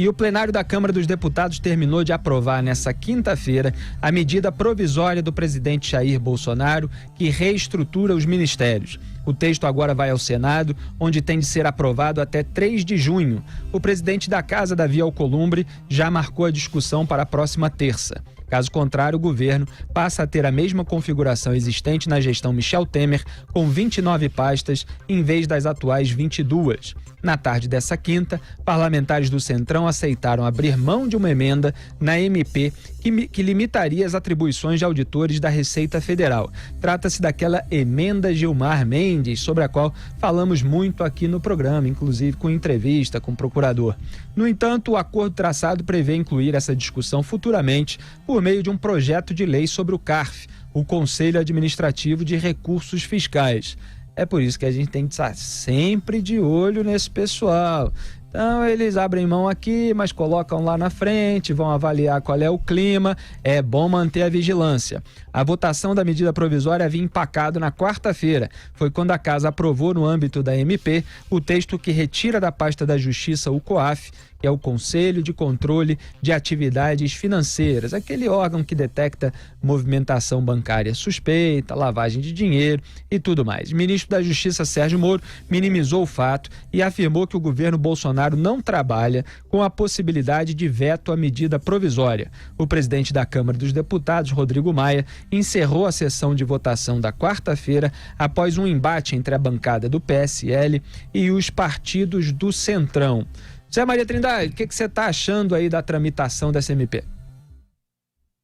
E o plenário da Câmara dos Deputados terminou de aprovar nesta quinta-feira a medida provisória do presidente Jair Bolsonaro que reestrutura os ministérios. O texto agora vai ao Senado, onde tem de ser aprovado até 3 de junho. O presidente da Casa, Davi Alcolumbre, já marcou a discussão para a próxima terça. Caso contrário, o governo passa a ter a mesma configuração existente na gestão Michel Temer, com 29 pastas em vez das atuais 22. Na tarde dessa quinta, parlamentares do Centrão aceitaram abrir mão de uma emenda na MP que limitaria as atribuições de auditores da Receita Federal. Trata-se daquela emenda Gilmar Mendes, sobre a qual falamos muito aqui no programa, inclusive com entrevista com o procurador. No entanto, o acordo traçado prevê incluir essa discussão futuramente por meio de um projeto de lei sobre o CARF, o Conselho Administrativo de Recursos Fiscais. É por isso que a gente tem que estar sempre de olho nesse pessoal. Então, eles abrem mão aqui, mas colocam lá na frente, vão avaliar qual é o clima. É bom manter a vigilância. A votação da medida provisória havia empacado na quarta-feira. Foi quando a Casa aprovou, no âmbito da MP, o texto que retira da pasta da Justiça o COAF, que é o Conselho de Controle de Atividades Financeiras, aquele órgão que detecta movimentação bancária suspeita, lavagem de dinheiro e tudo mais. O ministro da Justiça, Sérgio Moro, minimizou o fato e afirmou que o governo Bolsonaro não trabalha com a possibilidade de veto à medida provisória. O presidente da Câmara dos Deputados, Rodrigo Maia, encerrou a sessão de votação da quarta-feira após um embate entre a bancada do PSL e os partidos do Centrão. Zé Maria Trindade, o que você está achando aí da tramitação dessa MP?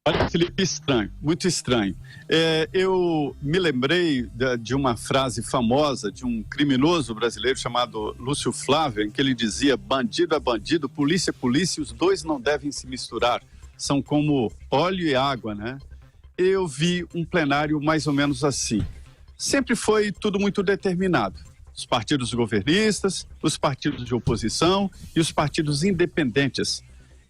Olha, Felipe, estranho, muito estranho. Eu me lembrei de uma frase famosa de um criminoso brasileiro chamado Lúcio Flávio, em que ele dizia: bandido é bandido, polícia é polícia, os dois não devem se misturar, são como óleo e água, né? Eu vi um plenário mais ou menos assim. Sempre foi tudo muito determinado. Os partidos governistas, os partidos de oposição e os partidos independentes.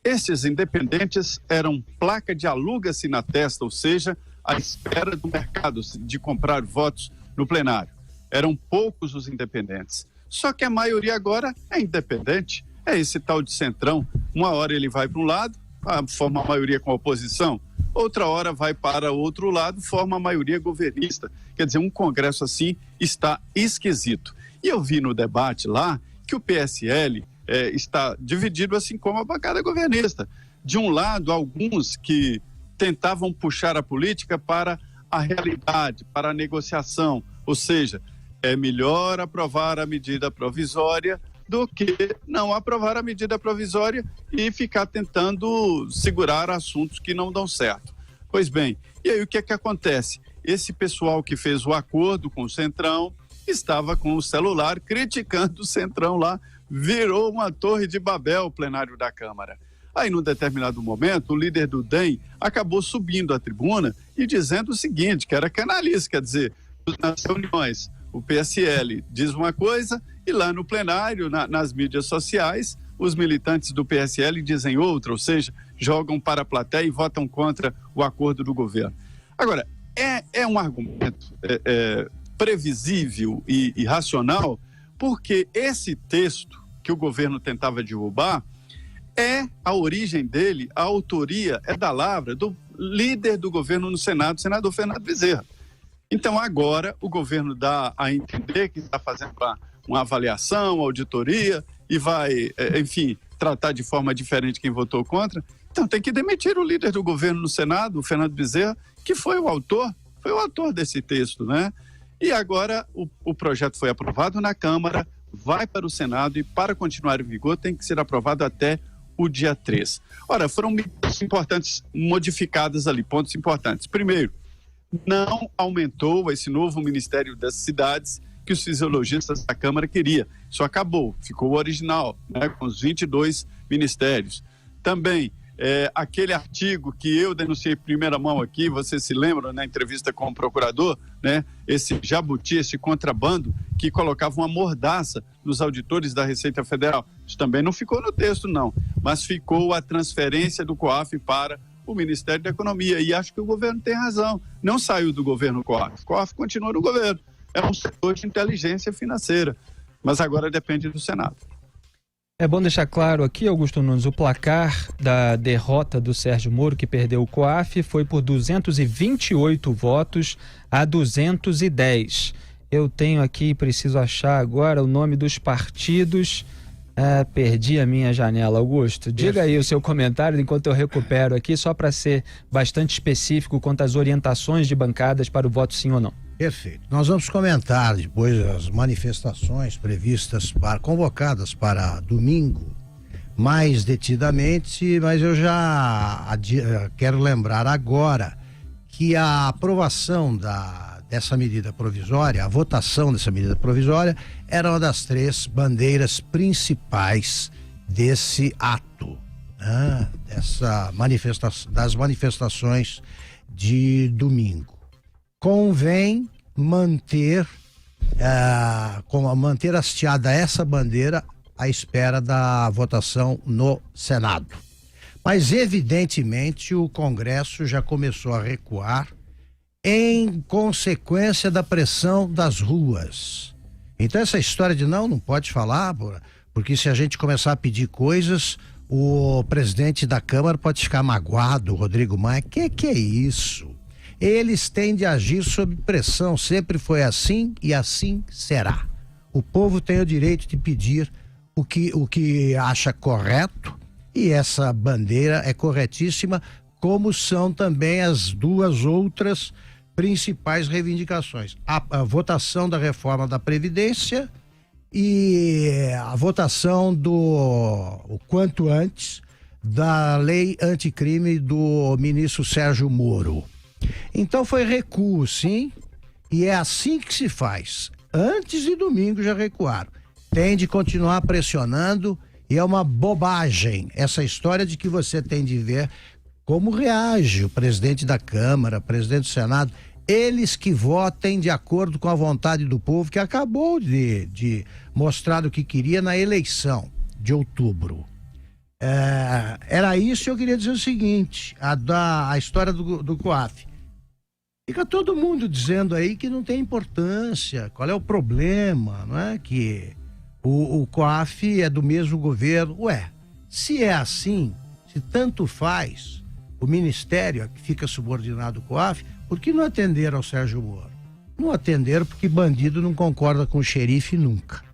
Estes independentes eram placa de aluga-se na testa, ou seja, à espera do mercado de comprar votos no plenário. Eram poucos os independentes. Só que a maioria agora é independente. É esse tal de Centrão. Uma hora ele vai para um lado, forma a maioria com a oposição. Outra hora vai para outro lado, forma a maioria governista. Quer dizer, um congresso assim está esquisito. E eu vi no debate lá que o PSL está dividido assim como a bancada governista. De um lado, alguns que tentavam puxar a política para a realidade, para a negociação. Ou seja, é melhor aprovar a medida provisória do que não aprovar a medida provisória e ficar tentando segurar assuntos que não dão certo. Pois bem, e aí o que é que acontece? Esse pessoal que fez o acordo com o Centrão estava com o celular criticando o Centrão lá, virou uma torre de Babel o plenário da Câmara. Aí, num determinado momento, o líder do DEM acabou subindo à tribuna e dizendo o seguinte, que era canalice, quer dizer, nas reuniões, o PSL diz uma coisa e lá no plenário, nas mídias sociais, os militantes do PSL dizem outra, ou seja, jogam para a plateia e votam contra o acordo do governo. Agora, é um argumento previsível e racional, porque esse texto que o governo tentava derrubar, a origem dele, a autoria é da lavra do líder do governo no Senado, o senador Fernando Bezerra. Então agora o governo dá a entender que está fazendo uma avaliação, auditoria e vai, enfim, tratar de forma diferente quem votou contra. Então tem que demitir o líder do governo no Senado, o Fernando Bezerra, que foi o autor desse texto, né? E agora o projeto foi aprovado na Câmara, vai para o Senado e para continuar em vigor tem que ser aprovado até o dia 3. Ora, foram medidas importantes modificadas ali, pontos importantes. Primeiro, não aumentou esse novo Ministério das Cidades que os fisiologistas da Câmara queriam. Isso acabou, ficou o original, né, com os 22 ministérios. Também, aquele artigo que eu denunciei em primeira mão aqui, você se lembra, na entrevista com o procurador, né, esse jabuti, esse contrabando, que colocava uma mordaça nos auditores da Receita Federal. Isso também não ficou no texto, não, mas ficou a transferência do COAF para o Ministério da Economia, e acho que o governo tem razão. Não saiu do governo o COAF. O COAF continua no governo. É um setor de inteligência financeira, mas agora depende do Senado. É bom deixar claro aqui, Augusto Nunes, o placar da derrota do Sérgio Moro, que perdeu o COAF, foi por 228 votos a 210. Eu tenho aqui, preciso achar agora o nome dos partidos. Perdi a minha janela, Augusto. Diga aí o seu comentário enquanto eu recupero aqui, só para ser bastante específico quanto às orientações de bancadas para o voto sim ou não. Perfeito. Nós vamos comentar depois as manifestações convocadas para domingo, mais detidamente, mas eu já quero lembrar agora que a aprovação dessa medida provisória, a votação dessa medida provisória, era uma das 3 bandeiras principais desse ato, né? Das manifestações de domingo. Convém manter hasteada essa bandeira à espera da votação no Senado. Mas, evidentemente, o Congresso já começou a recuar em consequência da pressão das ruas. Então, essa história de não pode falar, porque se a gente começar a pedir coisas, o presidente da Câmara pode ficar magoado, o Rodrigo Maia. Que é isso? Eles têm de agir sob pressão, sempre foi assim e assim será. O povo tem o direito de pedir o que acha correto, e essa bandeira é corretíssima, como são também as 2 outras principais reivindicações: a votação da reforma da Previdência e a votação o quanto antes da lei anticrime do ministro Sérgio Moro. Então foi recuo, sim, e é assim que se faz. Antes de domingo já recuaram. Tem de continuar pressionando, e é uma bobagem essa história de que você tem de ver como reage o presidente da Câmara, o presidente do Senado. Eles que votem de acordo com a vontade do povo, que acabou de mostrar o que queria na eleição de outubro. Era isso. Eu queria dizer o seguinte: a história do COAF. Fica todo mundo dizendo aí que não tem importância, qual é o problema, não é? Que o COAF é do mesmo governo. Se é assim, se tanto faz, o Ministério que fica subordinado ao COAF, por que não atenderam ao Sérgio Moro? Não atenderam porque bandido não concorda com o xerife nunca.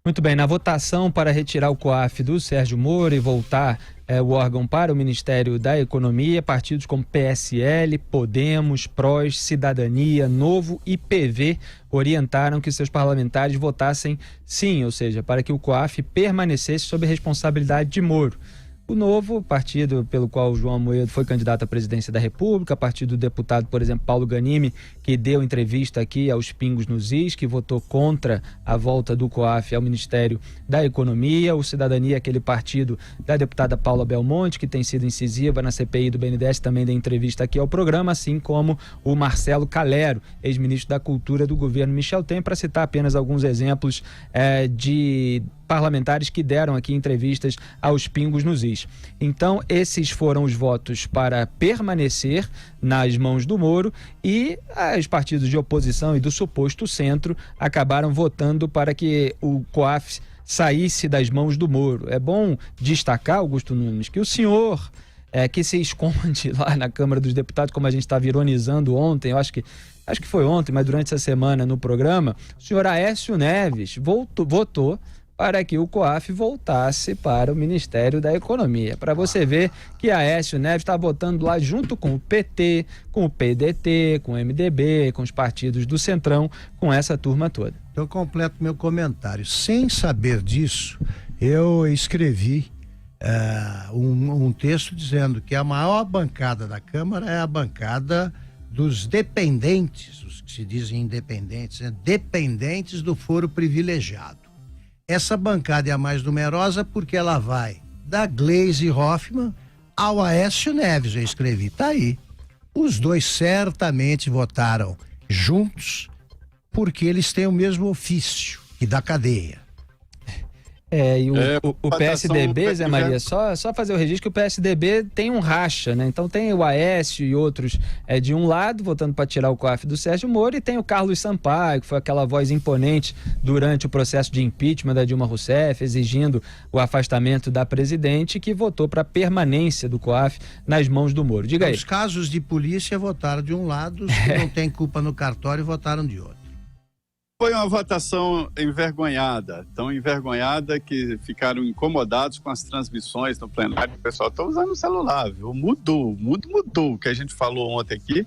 Muito bem, na votação para retirar o COAF do Sérgio Moro e voltar o órgão para o Ministério da Economia, partidos como PSL, Podemos, PROS, Cidadania, Novo e PV orientaram que seus parlamentares votassem sim, ou seja, para que o COAF permanecesse sob responsabilidade de Moro. O Novo, partido pelo qual o João Amoedo foi candidato à presidência da República, partido do deputado, por exemplo, Paulo Ganimi, que deu entrevista aqui aos Pingos nos Is, que votou contra a volta do COAF ao Ministério da Economia. O Cidadania, aquele partido da deputada Paula Belmonte, que tem sido incisiva na CPI do BNDES, também deu entrevista aqui ao programa, assim como o Marcelo Calero, ex-ministro da Cultura do governo Michel Temer, para citar apenas alguns exemplos de parlamentares que deram aqui entrevistas aos Pingos nos Is. Então, esses foram os votos para permanecer nas mãos do Moro, e os partidos de oposição e do suposto centro acabaram votando para que o COAF saísse das mãos do Moro. É bom destacar, Augusto Nunes, que o senhor que se esconde lá na Câmara dos Deputados, como a gente estava ironizando ontem, eu acho que foi ontem, mas durante essa semana no programa, o senhor Aécio Neves votou para que o COAF voltasse para o Ministério da Economia. Para você ver que Aécio Neves está votando lá junto com o PT, com o PDT, com o MDB, com os partidos do Centrão, com essa turma toda. Eu completo meu comentário. Sem saber disso, eu escrevi um texto dizendo que a maior bancada da Câmara é a bancada dos dependentes, os que se dizem independentes, dependentes do foro privilegiado. Essa bancada é a mais numerosa porque ela vai da Gleisi Hoffmann ao Aécio Neves, eu escrevi, tá aí. Os dois certamente votaram juntos porque eles têm o mesmo ofício, que da cadeia. E o PSDB, Zé Maria, só fazer o registro que o PSDB tem um racha, né? Então tem o Aécio e outros de um lado, votando para tirar o COAF do Sérgio Moro, e tem o Carlos Sampaio, que foi aquela voz imponente durante o processo de impeachment da Dilma Rousseff, exigindo o afastamento da presidente, que votou para a permanência do COAF nas mãos do Moro. Diga aí. Os casos de polícia votaram de um lado, os que não têm culpa no cartório votaram de outro. Foi uma votação envergonhada, tão envergonhada que ficaram incomodados com as transmissões no plenário. O pessoal está usando o celular, viu? Mudou, o mundo mudou. O que a gente falou ontem aqui,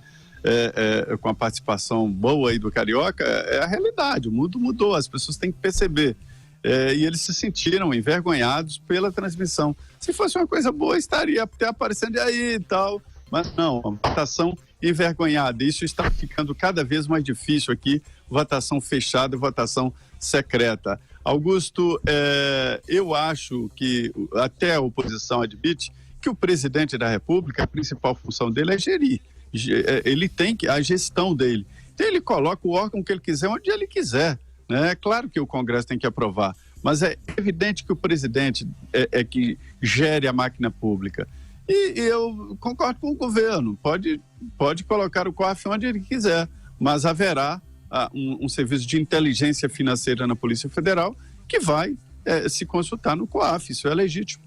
com a participação boa aí do Carioca, é a realidade. O mundo mudou, as pessoas têm que perceber. E eles se sentiram envergonhados pela transmissão. Se fosse uma coisa boa, estaria até aparecendo aí e tal. Mas não, uma votação envergonhada. Isso está ficando cada vez mais difícil aqui, votação fechada, votação secreta. Augusto, eu acho que até a oposição admite que o presidente da República, a principal função dele é gerir. Ele tem a gestão dele. Então ele coloca o órgão que ele quiser, onde ele quiser, né? É claro que o Congresso tem que aprovar, mas é evidente que o presidente é que gere a máquina pública. E eu concordo com o governo, pode colocar o COAF onde ele quiser, mas haverá um serviço de inteligência financeira na Polícia Federal que vai se consultar no COAF, isso é legítimo.